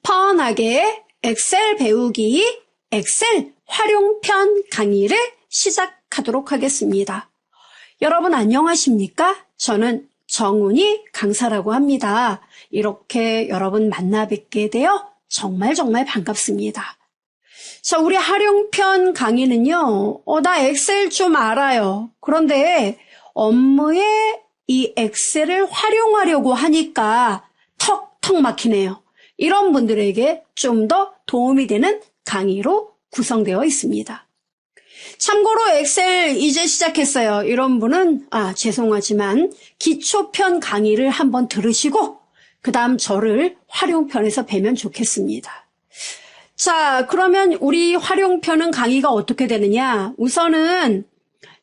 편하게 엑셀 배우기 엑셀 활용편 강의를 시작하도록 하겠습니다. 여러분 안녕하십니까? 저는 정훈이 강사라고 합니다. 이렇게 여러분 만나 뵙게 되어 정말 반갑습니다. 자, 우리 활용편 강의는요, 나 엑셀 좀 알아요. 그런데 업무에 이 엑셀을 활용하려고 하니까 턱턱 막히네요. 이런 분들에게 좀 더 도움이 되는 강의로 구성되어 있습니다. 참고로 엑셀 이제 시작했어요. 이런 분은 죄송하지만 기초편 강의를 한번 들으시고 그 다음 저를 활용편에서 뵈면 좋겠습니다. 자, 그러면 우리 활용편은 강의가 어떻게 되느냐? 우선은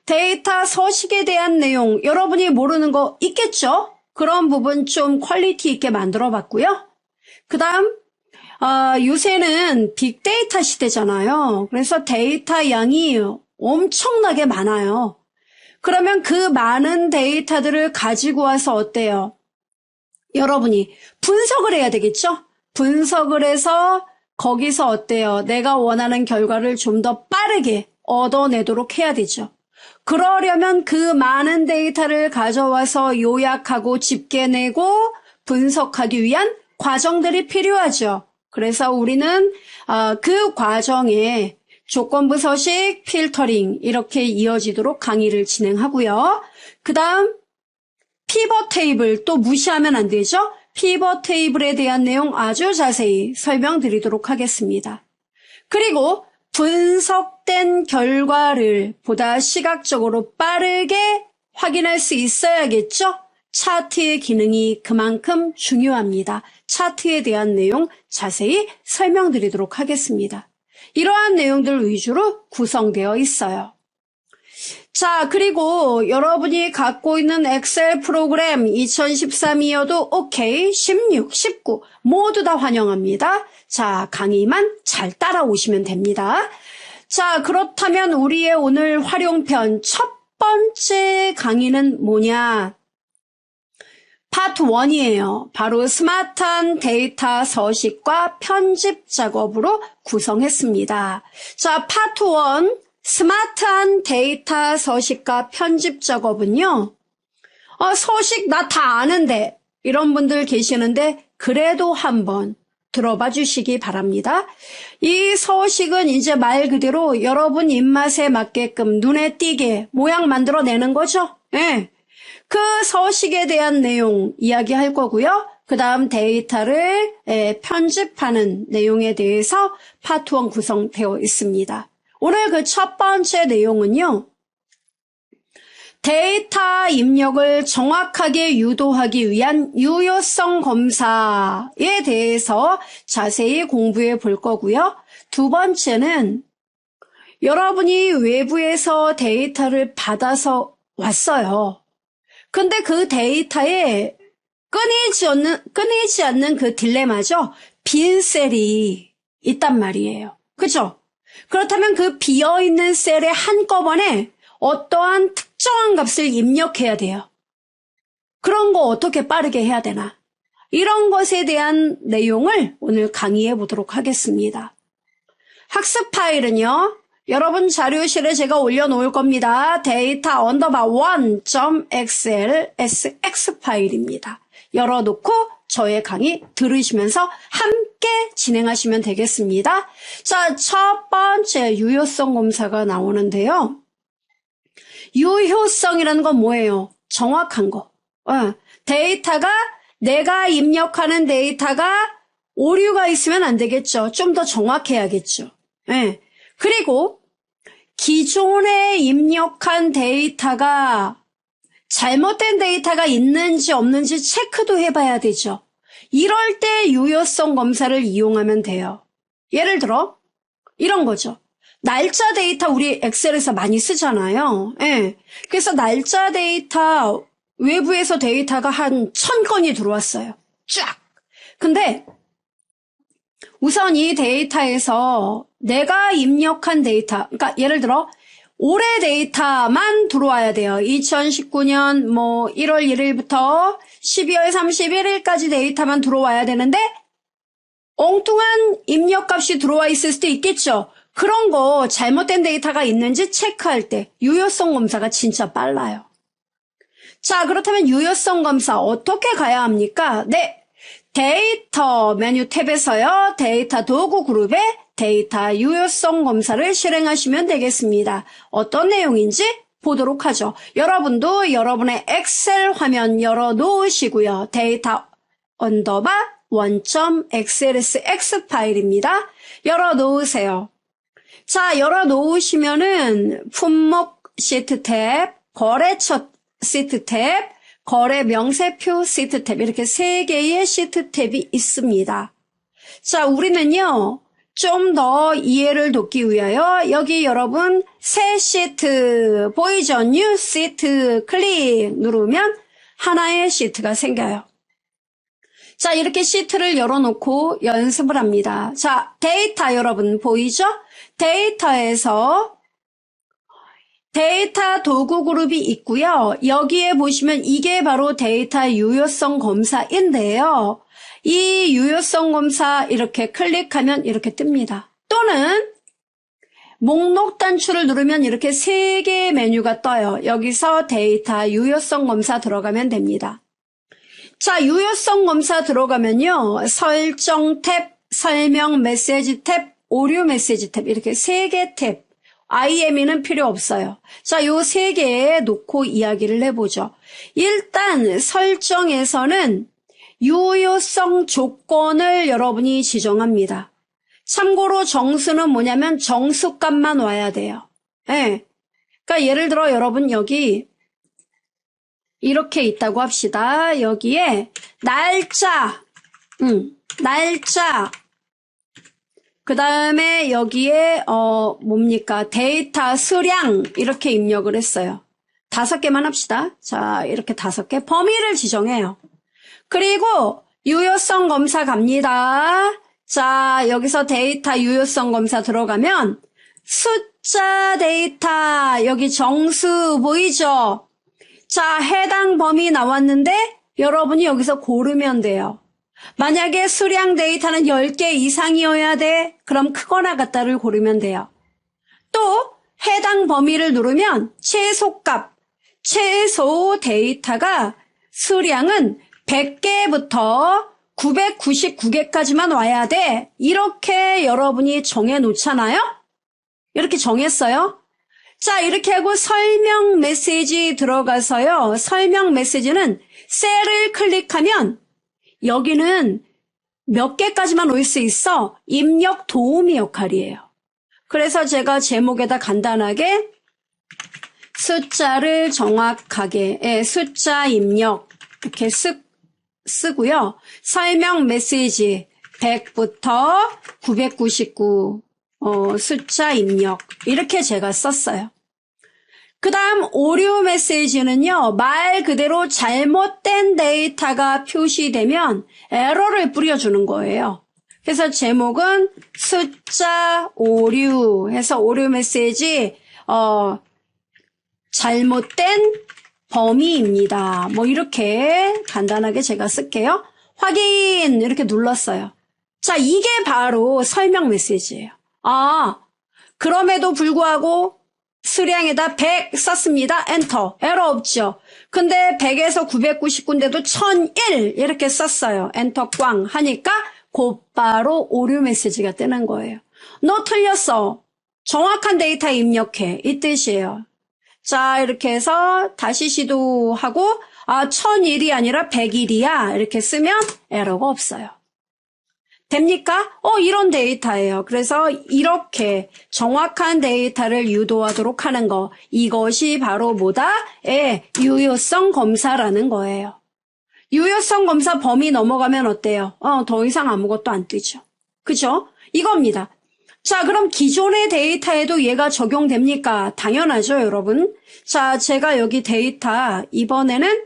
데이터 서식에 대한 내용 여러분이 모르는 거 있겠죠? 그런 부분 좀 퀄리티 있게 만들어 봤고요. 그 다음 요새는 빅데이터 시대잖아요. 그래서 데이터 양이 엄청나게 많아요. 그러면 그 많은 데이터들을 가지고 와서 어때요? 여러분이 분석을 해야 되겠죠? 분석을 해서 거기서 어때요? 내가 원하는 결과를 좀 더 빠르게 얻어내도록 해야 되죠. 그러려면 그 많은 데이터를 가져와서 요약하고 집계내고 분석하기 위한 과정들이 필요하죠. 그래서 우리는 그 과정에 조건부 서식, 필터링 이렇게 이어지도록 강의를 진행하고요. 그 다음 피벗 테이블 또 무시하면 안 되죠. 피벗 테이블에 대한 내용 아주 자세히 설명드리도록 하겠습니다. 그리고 분석된 결과를 보다 시각적으로 빠르게 확인할 수 있어야겠죠. 차트의 기능이 그만큼 중요합니다. 차트에 대한 내용 자세히 설명드리도록 하겠습니다. 이러한 내용들 위주로 구성되어 있어요. 자, 그리고 여러분이 갖고 있는 엑셀 프로그램 2013이어도 오케이, 16, 19 모두 다 환영합니다. 자, 강의만 잘 따라오시면 됩니다. 자, 그렇다면 우리의 오늘 활용편 첫 번째 강의는 뭐냐? 파트 1이에요. 바로 스마트한 데이터 서식과 편집 작업으로 구성했습니다. 자, 파트 1 스마트한 데이터 서식과 편집 작업은요. 서식 나 다 아는데 이런 분들 계시는데 그래도 한번 들어봐 주시기 바랍니다. 이 서식은 이제 말 그대로 여러분 입맛에 맞게끔 눈에 띄게 모양 만들어내는 거죠. 네. 그 서식에 대한 내용 이야기할 거고요. 그 다음 데이터를 편집하는 내용에 대해서 파트 1 구성되어 있습니다. 오늘 그 첫 번째 내용은요. 데이터 입력을 정확하게 유도하기 위한 유효성 검사에 대해서 자세히 공부해 볼 거고요. 두 번째는 여러분이 외부에서 데이터를 받아서 왔어요. 근데 그 데이터에 끊이지 않는 그 딜레마죠. 빈 셀이 있단 말이에요. 그죠? 그렇다면 그 비어있는 셀에 한꺼번에 어떠한 특정한 값을 입력해야 돼요. 그런 거 어떻게 빠르게 해야 되나? 이런 것에 대한 내용을 오늘 강의해 보도록 하겠습니다. 학습 파일은요. 여러분 자료실에 제가 올려놓을 겁니다. 데이터 _1.xlsx 파일입니다. 열어놓고 저의 강의 들으시면서 함께 진행하시면 되겠습니다. 자, 첫 번째 유효성 검사가 나오는데요. 유효성이라는 건 뭐예요? 정확한 거. 데이터가 내가 입력하는 데이터가 오류가 있으면 안 되겠죠. 좀 더 정확해야겠죠. 네. 그리고 기존에 입력한 데이터가 잘못된 데이터가 있는지 없는지 체크도 해봐야 되죠. 이럴 때 유효성 검사를 이용하면 돼요. 예를 들어 이런 거죠. 날짜 데이터 우리 엑셀에서 많이 쓰잖아요. 네. 그래서 날짜 데이터 외부에서 데이터가 한 1000건이 들어왔어요. 쫙. 근데 우선 이 데이터에서 내가 입력한 데이터, 그러니까 예를 들어 올해 데이터만 들어와야 돼요. 2019년 1월 1일부터 12월 31일까지 데이터만 들어와야 되는데 엉뚱한 입력값이 들어와 있을 수도 있겠죠. 그런 거 잘못된 데이터가 있는지 체크할 때 유효성 검사가 진짜 빨라요. 자, 그렇다면 유효성 검사 어떻게 가야 합니까? 네, 데이터 메뉴 탭에서요. 데이터 도구 그룹에 데이터 유효성 검사를 실행하시면 되겠습니다. 어떤 내용인지 보도록 하죠. 여러분도 여러분의 엑셀 화면 열어놓으시고요. 데이터 언더바 1.xlsx 파일입니다. 열어놓으세요. 자, 열어놓으시면은 품목 시트 탭, 거래처 시트 탭, 거래 명세표 시트 탭 이렇게 3개의 시트 탭이 있습니다. 자, 우리는요. 좀 더 이해를 돕기 위하여 여기 여러분 새 시트 보이죠? 뉴 시트 클릭 누르면 하나의 시트가 생겨요. 자, 이렇게 시트를 열어놓고 연습을 합니다. 자, 데이터 여러분 보이죠? 데이터에서 데이터 도구 그룹이 있고요. 여기에 보시면 이게 바로 데이터 유효성 검사인데요. 이 유효성 검사 이렇게 클릭하면 이렇게 뜹니다. 또는 목록 단추를 누르면 이렇게 3개의 메뉴가 떠요. 여기서 데이터 유효성 검사 들어가면 됩니다. 자, 유효성 검사 들어가면요. 설정 탭, 설명 메시지 탭, 오류 메시지 탭 이렇게 3개 탭. IME는 필요 없어요. 자, 요 3개에 놓고 이야기를 해보죠. 일단 설정에서는 유효성 조건을 여러분이 지정합니다. 참고로 정수는 뭐냐면 정수값만 와야 돼요. 예. 그러니까 예를 들어 여러분 여기 이렇게 있다고 합시다. 여기에 날짜, 날짜, 그 다음에 여기에 뭡니까? 데이터 수량 이렇게 입력을 했어요. 5개만 합시다. 자, 이렇게 5개 범위를 지정해요. 그리고 유효성 검사 갑니다. 자, 여기서 데이터 유효성 검사 들어가면 숫자 데이터 여기 정수 보이죠? 자, 해당 범위 나왔는데 여러분이 여기서 고르면 돼요. 만약에 수량 데이터는 10개 이상이어야 돼. 그럼 크거나 같다를 고르면 돼요. 또 해당 범위를 누르면 최소값, 최소 데이터가 수량은 100개부터 999개까지만 와야 돼. 이렇게 여러분이 정해 놓잖아요? 이렇게 정했어요? 자, 이렇게 하고 설명 메시지 들어가서요. 설명 메시지는 셀을 클릭하면 여기는 몇 개까지만 올 수 있어. 입력 도우미 역할이에요. 그래서 제가 제목에다 간단하게 숫자를 정확하게, 숫자 입력 이렇게 쓰고요. 설명 메시지 100부터 999 숫자 입력 이렇게 제가 썼어요. 그 다음 오류 메시지는요. 말 그대로 잘못된 데이터가 표시되면 에러를 뿌려주는 거예요. 그래서 제목은 숫자 오류 해서 오류 메시지 잘못된 범위입니다. 뭐 이렇게 간단하게 제가 쓸게요. 확인 이렇게 눌렀어요. 자, 이게 바로 설명 메시지예요. 아, 그럼에도 불구하고 수량에다 100 썼습니다. 엔터. 에러 없죠. 근데 100에서 999인데도 1001 이렇게 썼어요. 엔터 꽝 하니까 곧바로 오류 메시지가 뜨는 거예요. 너 틀렸어. 정확한 데이터 입력해. 이 뜻이에요. 자, 이렇게 해서 다시 시도하고 1001이 아니라 101이야. 이렇게 쓰면 에러가 없어요. 됩니까? 이런 데이터예요. 그래서 이렇게 정확한 데이터를 유도하도록 하는 거. 이것이 바로 뭐다? 유효성 검사라는 거예요. 유효성 검사 범위 넘어가면 어때요? 더 이상 아무것도 안 뜨죠. 그죠? 이겁니다. 자, 그럼 기존의 데이터에도 얘가 적용됩니까? 당연하죠, 여러분. 자, 제가 여기 데이터 이번에는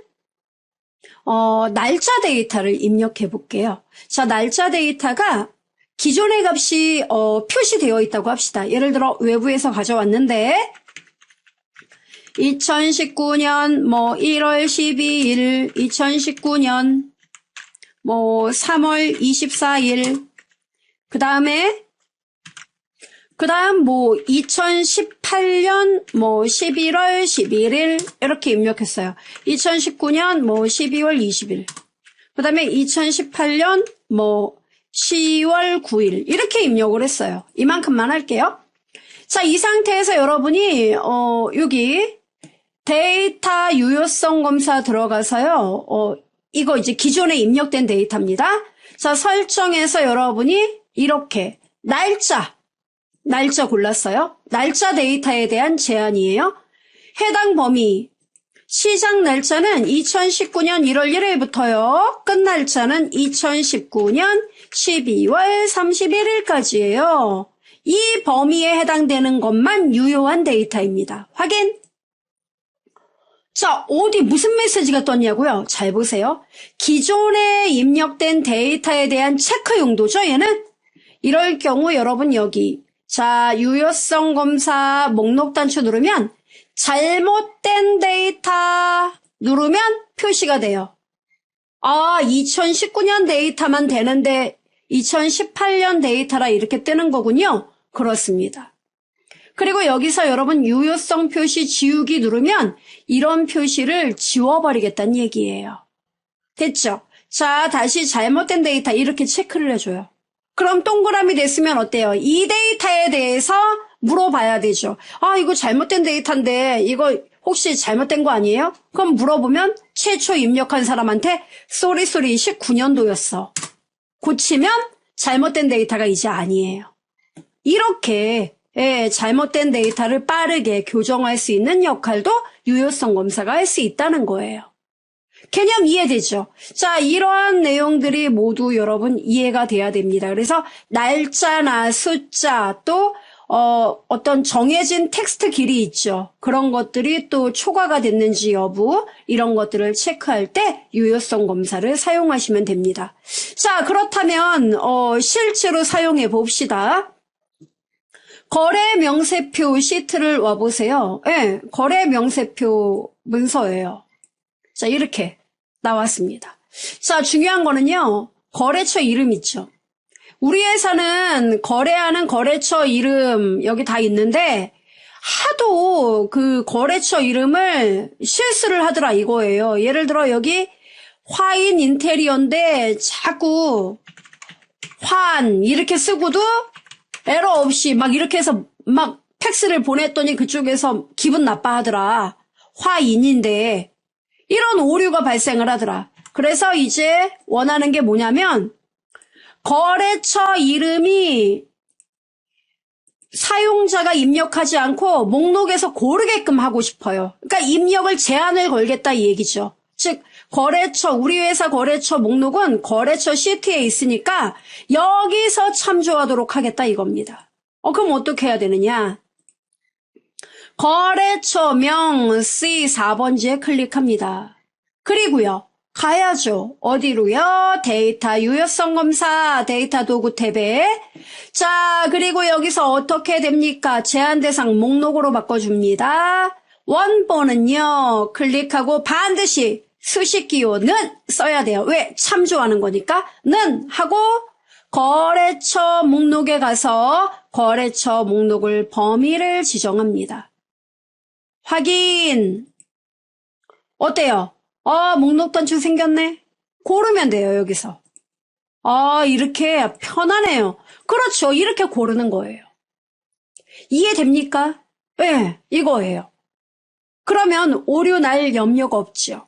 날짜 데이터를 입력해 볼게요. 자, 날짜 데이터가 기존의 값이 표시되어 있다고 합시다. 예를 들어 외부에서 가져왔는데 2019년 1월 12일, 2019년 3월 24일, 그 다음 2018년 11월 11일 이렇게 입력했어요. 2019년 12월 20일. 그 다음에 2018년 10월 9일 이렇게 입력을 했어요. 이만큼만 할게요. 자, 이 상태에서 여러분이 여기 데이터 유효성 검사 들어가서요. 이거 이제 기존에 입력된 데이터입니다. 자, 설정에서 여러분이 이렇게 날짜 골랐어요. 날짜 데이터에 대한 제한이에요. 해당 범위 시작 날짜는 2019년 1월 1일부터요. 끝 날짜는 2019년 12월 31일까지예요. 이 범위에 해당되는 것만 유효한 데이터입니다. 확인. 자, 어디 무슨 메시지가 떴냐고요? 잘 보세요. 기존에 입력된 데이터에 대한 체크 용도죠, 얘는? 이럴 경우 여러분 여기 자, 유효성 검사 목록 단추 누르면 잘못된 데이터 누르면 표시가 돼요. 2019년 데이터만 되는데 2018년 데이터라 이렇게 뜨는 거군요. 그렇습니다. 그리고 여기서 여러분 유효성 표시 지우기 누르면 이런 표시를 지워버리겠다는 얘기예요. 됐죠? 자, 다시 잘못된 데이터 이렇게 체크를 해줘요. 그럼 동그라미 됐으면 어때요? 이 데이터에 대해서 물어봐야 되죠. 이거 잘못된 데이터인데 이거 혹시 잘못된 거 아니에요? 그럼 물어보면 최초 입력한 사람한테 쏘리 19년도였어. 고치면 잘못된 데이터가 이제 아니에요. 이렇게 잘못된 데이터를 빠르게 교정할 수 있는 역할도 유효성 검사가 할 수 있다는 거예요. 개념 이해되죠? 자, 이러한 내용들이 모두 여러분 이해가 돼야 됩니다. 그래서 날짜나 숫자 또 어떤 정해진 텍스트 길이 있죠. 그런 것들이 또 초과가 됐는지 여부 이런 것들을 체크할 때 유효성 검사를 사용하시면 됩니다. 자, 그렇다면 실제로 사용해 봅시다. 거래 명세표 시트를 와보세요. 거래 명세표 문서예요. 자, 이렇게 나왔습니다. 자, 중요한 거는요. 거래처 이름 있죠. 우리 회사는 거래하는 거래처 이름 여기 다 있는데 하도 그 거래처 이름을 실수를 하더라 이거예요. 예를 들어 여기 화인 인테리어인데 자꾸 환 이렇게 쓰고도 에러 없이 막 이렇게 해서 막 팩스를 보냈더니 그쪽에서 기분 나빠하더라. 화인인데 이런 오류가 발생을 하더라. 그래서 이제 원하는 게 뭐냐면 거래처 이름이 사용자가 입력하지 않고 목록에서 고르게끔 하고 싶어요. 그러니까 입력을 제한을 걸겠다 이 얘기죠. 즉 거래처 우리 회사 거래처 목록은 거래처 시트에 있으니까 여기서 참조하도록 하겠다 이겁니다. 그럼 어떻게 해야 되느냐? 거래처명 C4번지에 클릭합니다. 그리고요. 가야죠. 어디로요? 데이터 유효성 검사 데이터 도구 탭에 자 그리고 여기서 어떻게 됩니까? 제한 대상 목록으로 바꿔줍니다. 원본은요. 클릭하고 반드시 수식기호는 써야 돼요. 왜? 참조하는 거니까 는 하고 거래처 목록에 가서 거래처 목록을 범위를 지정합니다. 확인. 어때요? 목록 단추 생겼네. 고르면 돼요, 여기서. 이렇게 편하네요. 그렇죠. 이렇게 고르는 거예요. 이해됩니까? 네, 이거예요. 그러면 오류 날 염려가 없죠.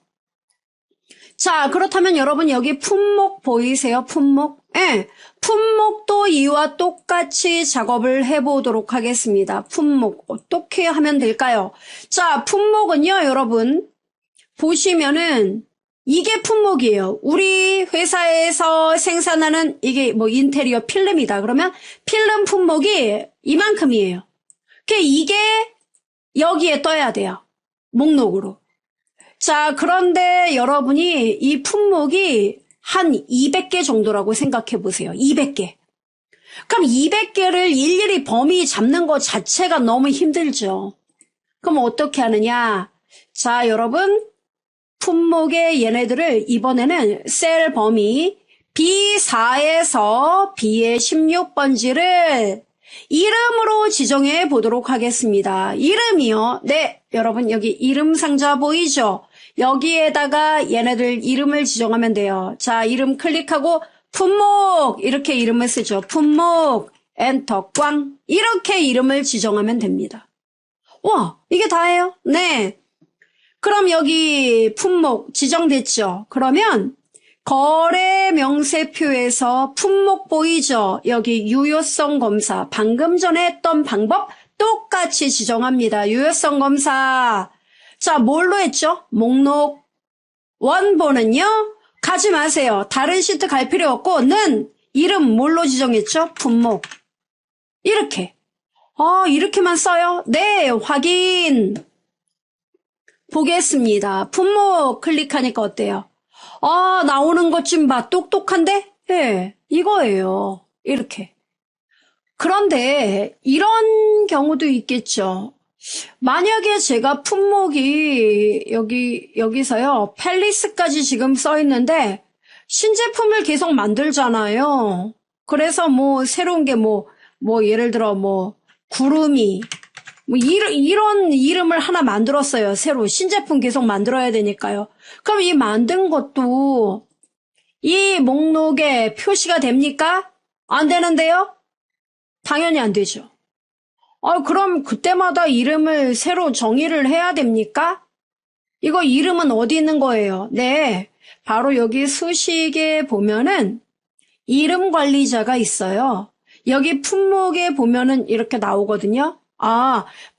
자, 그렇다면 여러분 여기 품목 보이세요? 품목? 네, 품목도 이와 똑같이 작업을 해보도록 하겠습니다. 품목 어떻게 하면 될까요? 자, 품목은요, 여러분 보시면은 이게 품목이에요. 우리 회사에서 생산하는 이게 뭐 인테리어 필름이다. 그러면 필름 품목이 이만큼이에요. 이게 여기에 떠야 돼요. 목록으로. 자, 그런데 여러분이 이 품목이 한 200개 정도라고 생각해 보세요. 200개. 그럼 200개를 일일이 범위 잡는 것 자체가 너무 힘들죠. 그럼 어떻게 하느냐? 자, 여러분 품목의 얘네들을 이번에는 셀 범위 B4에서 B의 16번지를 이름으로 지정해 보도록 하겠습니다. 이름이요. 네, 여러분 여기 이름 상자 보이죠? 여기에다가 얘네들 이름을 지정하면 돼요. 자, 이름 클릭하고 품목 이렇게 이름을 쓰죠. 품목 엔터 꽝 이렇게 이름을 지정하면 됩니다. 와, 이게 다예요? 네. 그럼 여기 품목 지정됐죠? 그러면 거래 명세표에서 품목 보이죠? 여기 유효성 검사 방금 전에 했던 방법 똑같이 지정합니다. 유효성 검사. 자, 뭘로 했죠? 목록 원본은요? 가지 마세요. 다른 시트 갈 필요 없고 는 이름 뭘로 지정했죠? 품목. 이렇게. 이렇게만 써요? 네, 확인. 보겠습니다. 품목 클릭하니까 어때요? 나오는 것 좀 봐. 똑똑한데? 네, 이거예요. 이렇게. 그런데 이런 경우도 있겠죠. 만약에 제가 품목이 여기서요. 팰리스까지 지금 써 있는데 신제품을 계속 만들잖아요. 그래서 뭐 새로운 게 뭐 예를 들어 뭐 구름이 이런 이름을 하나 만들었어요. 새로 신제품 계속 만들어야 되니까요. 그럼 이 만든 것도 이 목록에 표시가 됩니까? 안 되는데요? 당연히 안 되죠. 그럼 그때마다 이름을 새로 정의를 해야 됩니까? 이거 이름은 어디 있는 거예요? 네, 바로 여기 수식에 보면은 이름 관리자가 있어요. 여기 품목에 보면은 이렇게 나오거든요.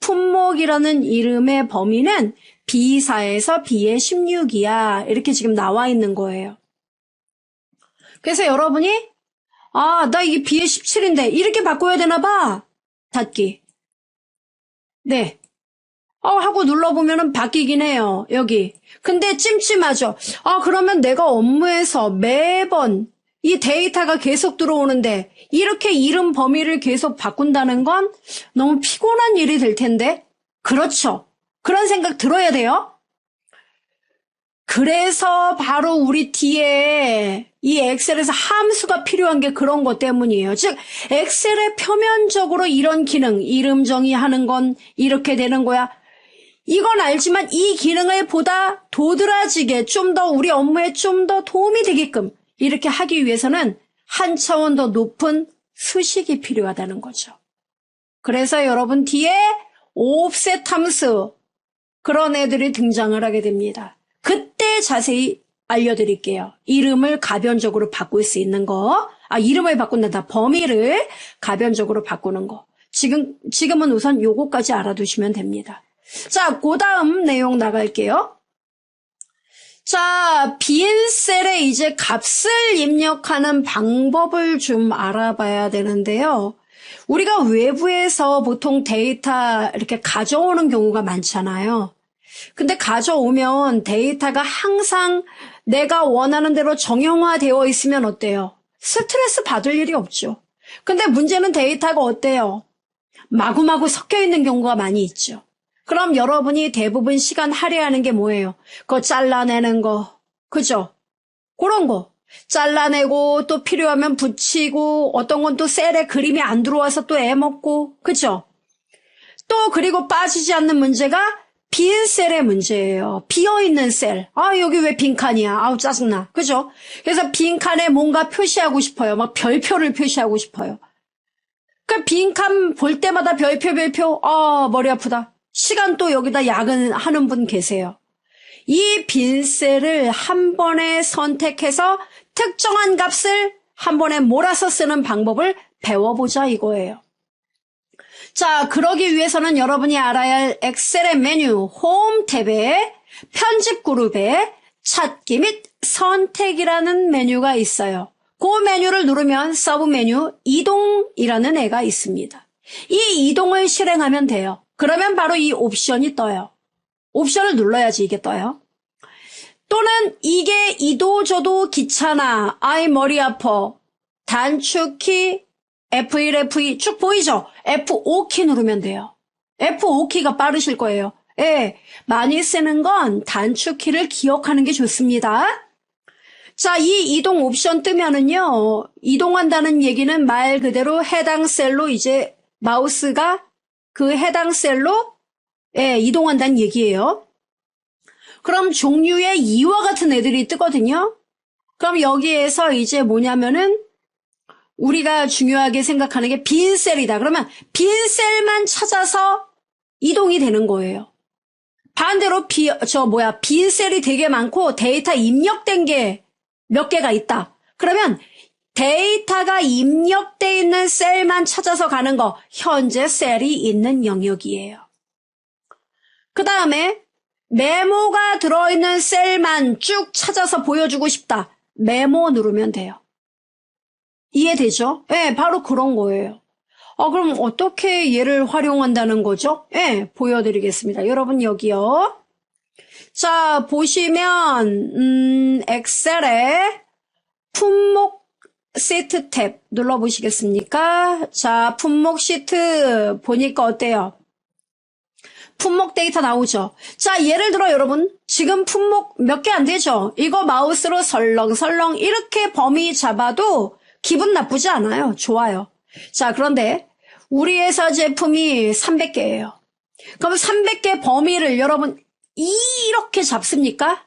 품목이라는 이름의 범위는 B4에서 B의 16이야. 이렇게 지금 나와 있는 거예요. 그래서 여러분이 나 이게 B의 17인데 이렇게 바꿔야 되나 봐. 닫기. 네. 하고 눌러보면은 바뀌긴 해요. 여기. 근데 찜찜하죠. 그러면 내가 업무에서 매번 이 데이터가 계속 들어오는데 이렇게 이름 범위를 계속 바꾼다는 건 너무 피곤한 일이 될 텐데. 그렇죠. 그런 생각 들어야 돼요. 그래서 바로 우리 뒤에 이 엑셀에서 함수가 필요한 게 그런 것 때문이에요. 즉 엑셀에 표면적으로 이런 기능, 이름 정의하는 건 이렇게 되는 거야. 이건 알지만 이 기능을 보다 도드라지게 좀 더 우리 업무에 좀 더 도움이 되게끔 이렇게 하기 위해서는 한 차원 더 높은 수식이 필요하다는 거죠. 그래서 여러분 뒤에 옵셋 함수 그런 애들이 등장을 하게 됩니다. 그때 자세히 알려드릴게요. 이름을 가변적으로 바꿀 수 있는 거. 이름을 바꾼다. 범위를 가변적으로 바꾸는 거. 지금은 우선 요거까지 알아두시면 됩니다. 자, 그 다음 내용 나갈게요. 자, 빈 셀에 이제 값을 입력하는 방법을 좀 알아봐야 되는데요. 우리가 외부에서 보통 데이터 이렇게 가져오는 경우가 많잖아요. 근데 가져오면 데이터가 항상 내가 원하는 대로 정형화되어 있으면 어때요? 스트레스 받을 일이 없죠. 근데 문제는 데이터가 어때요? 마구마구 섞여 있는 경우가 많이 있죠. 그럼 여러분이 대부분 시간 할애하는 게 뭐예요? 그거 잘라내는 거, 그죠? 그런 거. 잘라내고 또 필요하면 붙이고 어떤 건 또 셀에 그림이 안 들어와서 또 애먹고, 그죠? 또 그리고 빠지지 않는 문제가 빈 셀의 문제예요. 비어있는 셀. 여기 왜 빈칸이야? 짜증나. 그죠? 그래서 빈칸에 뭔가 표시하고 싶어요. 막 별표를 표시하고 싶어요. 그 빈칸 볼 때마다 별표. 머리 아프다. 시간 또 여기다 야근하는 분 계세요. 이 빈 셀을 한 번에 선택해서 특정한 값을 한 번에 몰아서 쓰는 방법을 배워보자 이거예요. 자, 그러기 위해서는 여러분이 알아야 할 엑셀의 메뉴 홈 탭에 편집 그룹에 찾기 및 선택이라는 메뉴가 있어요. 그 메뉴를 누르면 서브 메뉴 이동이라는 애가 있습니다. 이 이동을 실행하면 돼요. 그러면 바로 이 옵션이 떠요. 옵션을 눌러야지 이게 떠요. 또는 이게 이도저도 귀찮아. 머리 아파. 단축키 F1, F2 쭉 보이죠? F5키 누르면 돼요. F5키가 빠르실 거예요. 많이 쓰는 건 단축키를 기억하는 게 좋습니다. 자, 이 이동 옵션 뜨면은요, 이동한다는 얘기는 말 그대로 해당 셀로 이제 마우스가 그 해당 셀로 이동한다는 얘기예요. 그럼 종류의 이와 같은 애들이 뜨거든요. 그럼 여기에서 이제 뭐냐면은 우리가 중요하게 생각하는 게 빈 셀이다. 그러면 빈 셀만 찾아서 이동이 되는 거예요. 반대로 빈 셀이 되게 많고 데이터 입력된 게 몇 개가 있다. 그러면 데이터가 입력돼 있는 셀만 찾아서 가는 거, 현재 셀이 있는 영역이에요. 그 다음에 메모가 들어있는 셀만 쭉 찾아서 보여주고 싶다. 메모 누르면 돼요. 이해되죠? 네, 바로 그런 거예요. 그럼 어떻게 얘를 활용한다는 거죠? 네, 보여드리겠습니다. 여러분 여기요. 자, 보시면 엑셀에 품목 시트 탭 눌러보시겠습니까? 자, 품목 시트 보니까 어때요? 품목 데이터 나오죠? 자, 예를 들어 여러분, 지금 품목 몇 개 안 되죠? 이거 마우스로 설렁설렁 이렇게 범위 잡아도 기분 나쁘지 않아요. 좋아요. 자, 그런데 우리 회사 제품이 300개예요. 그럼 300개 범위를 여러분 이렇게 잡습니까?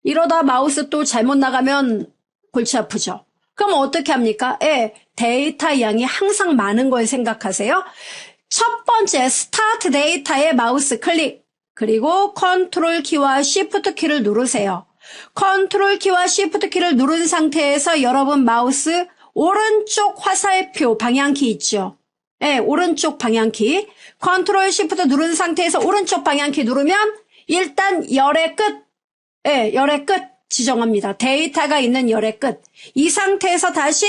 이러다 마우스 또 잘못 나가면 골치 아프죠. 그럼 어떻게 합니까? 데이터 양이 항상 많은 걸 생각하세요. 첫 번째 스타트 데이터에 마우스 클릭, 그리고 컨트롤 키와 쉬프트 키를 누르세요. 컨트롤 키와 쉬프트 키를 누른 상태에서 여러분 마우스 오른쪽 화살표 방향키 있죠? 오른쪽 방향키. 컨트롤 쉬프트 누른 상태에서 오른쪽 방향키 누르면 일단 열의 끝, 열의 끝 지정합니다. 데이터가 있는 열의 끝. 이 상태에서 다시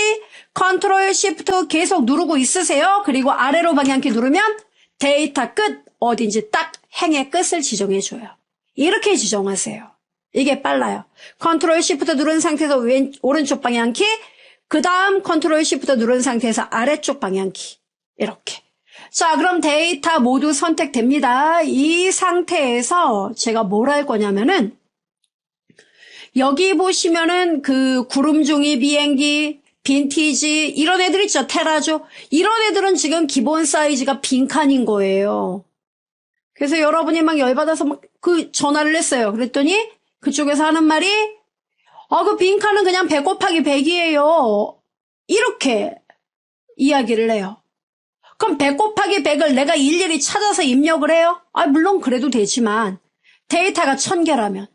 컨트롤 쉬프트 계속 누르고 있으세요. 그리고 아래로 방향키 누르면 데이터 끝, 어딘지 딱 행의 끝을 지정해줘요. 이렇게 지정하세요. 이게 빨라요. 컨트롤 쉬프트 누른 상태에서 오른쪽 방향키, 그 다음 컨트롤 쉬프트 누른 상태에서 아래쪽 방향키. 이렇게. 자, 그럼 데이터 모두 선택됩니다. 이 상태에서 제가 뭘 할 거냐면은 여기 보시면은 그 구름종이 비행기, 빈티지 이런 애들 있죠. 테라조. 이런 애들은 지금 기본 사이즈가 빈칸인 거예요. 그래서 여러분이 막 열받아서 막 그 전화를 했어요. 그랬더니 그쪽에서 하는 말이 그 빈칸은 그냥 100 곱하기 100이에요. 이렇게 이야기를 해요. 그럼 100 곱하기 100을 내가 일일이 찾아서 입력을 해요? 물론 그래도 되지만 데이터가 1000개라면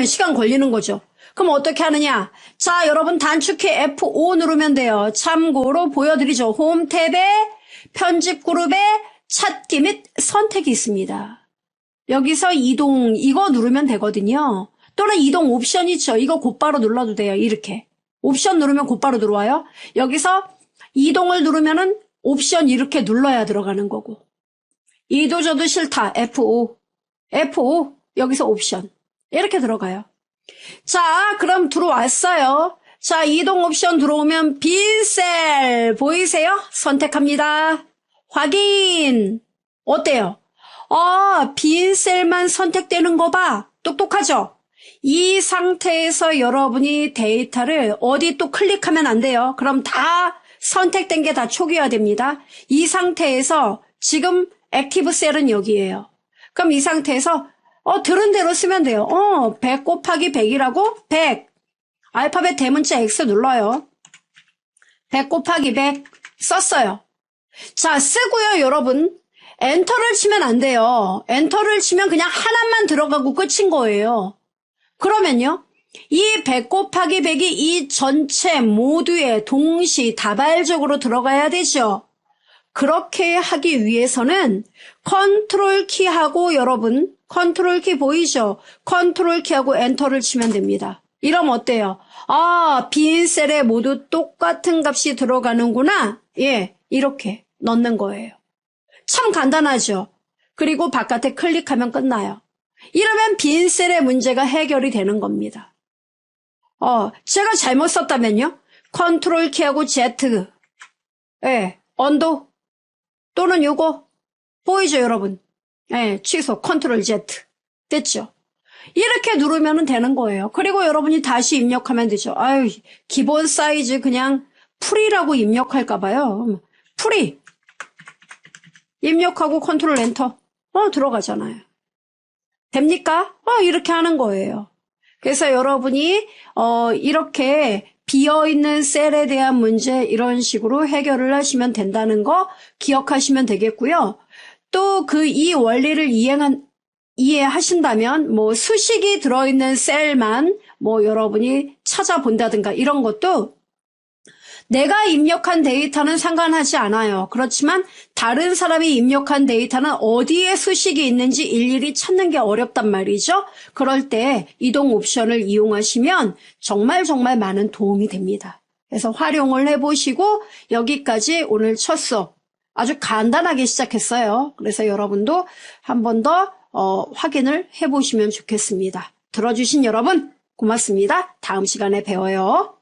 시간 걸리는 거죠. 그럼 어떻게 하느냐? 자, 여러분 단축키 F5 누르면 돼요. 참고로 보여드리죠. 홈 탭에 편집 그룹에 찾기 및 선택이 있습니다. 여기서 이동 이거 누르면 되거든요. 또는 이동 옵션 있죠. 이거 곧바로 눌러도 돼요. 이렇게. 옵션 누르면 곧바로 들어와요. 여기서 이동을 누르면은 옵션 이렇게 눌러야 들어가는 거고. 이도 저도 싫다. F5. F5. 여기서 옵션. 이렇게 들어가요. 자, 그럼 들어왔어요. 자, 이동 옵션 들어오면 빈 셀 보이세요? 선택합니다. 확인. 어때요? 빈 셀만 선택되는 거 봐. 똑똑하죠? 이 상태에서 여러분이 데이터를 어디 또 클릭하면 안 돼요. 그럼 다 선택된 게 다 초기화됩니다. 이 상태에서 지금 액티브 셀은 여기에요. 그럼 이 상태에서 들은 대로 쓰면 돼요. 100 곱하기 100이라고? 100. 알파벳 대문자 X 눌러요. 100 곱하기 100 썼어요. 자, 쓰고요, 여러분. 엔터를 치면 안 돼요. 엔터를 치면 그냥 하나만 들어가고 끝인 거예요. 그러면요, 이 100 곱하기 100이 이 전체 모두에 동시다발적으로 들어가야 되죠. 그렇게 하기 위해서는 컨트롤 키하고 여러분, 컨트롤 키 보이죠? 컨트롤 키하고 엔터를 치면 됩니다. 이러면 어때요? 빈 셀에 모두 똑같은 값이 들어가는구나. 이렇게 넣는 거예요. 참 간단하죠? 그리고 바깥에 클릭하면 끝나요. 이러면 빈 셀의 문제가 해결이 되는 겁니다. 제가 잘못 썼다면요? 컨트롤 키하고 Z, 언도 또는 요거 보이죠, 여러분? 취소, 컨트롤 Z. 됐죠? 이렇게 누르면 되는 거예요. 그리고 여러분이 다시 입력하면 되죠. 아유, 기본 사이즈 그냥 풀이라고 입력할까 봐요. 풀이. 입력하고 컨트롤 엔터. 들어가잖아요. 됩니까? 이렇게 하는 거예요. 그래서 여러분이 이렇게 비어있는 셀에 대한 문제 이런 식으로 해결을 하시면 된다는 거 기억하시면 되겠고요. 또 이 원리를 이해하신다면 뭐 수식이 들어있는 셀만 뭐 여러분이 찾아본다든가 이런 것도 내가 입력한 데이터는 상관하지 않아요. 그렇지만 다른 사람이 입력한 데이터는 어디에 수식이 있는지 일일이 찾는 게 어렵단 말이죠. 그럴 때 이동 옵션을 이용하시면 정말 많은 도움이 됩니다. 그래서 활용을 해보시고 여기까지 오늘 첫 수업 아주 간단하게 시작했어요. 그래서 여러분도 한 번 더 확인을 해보시면 좋겠습니다. 들어주신 여러분 고맙습니다. 다음 시간에 배워요.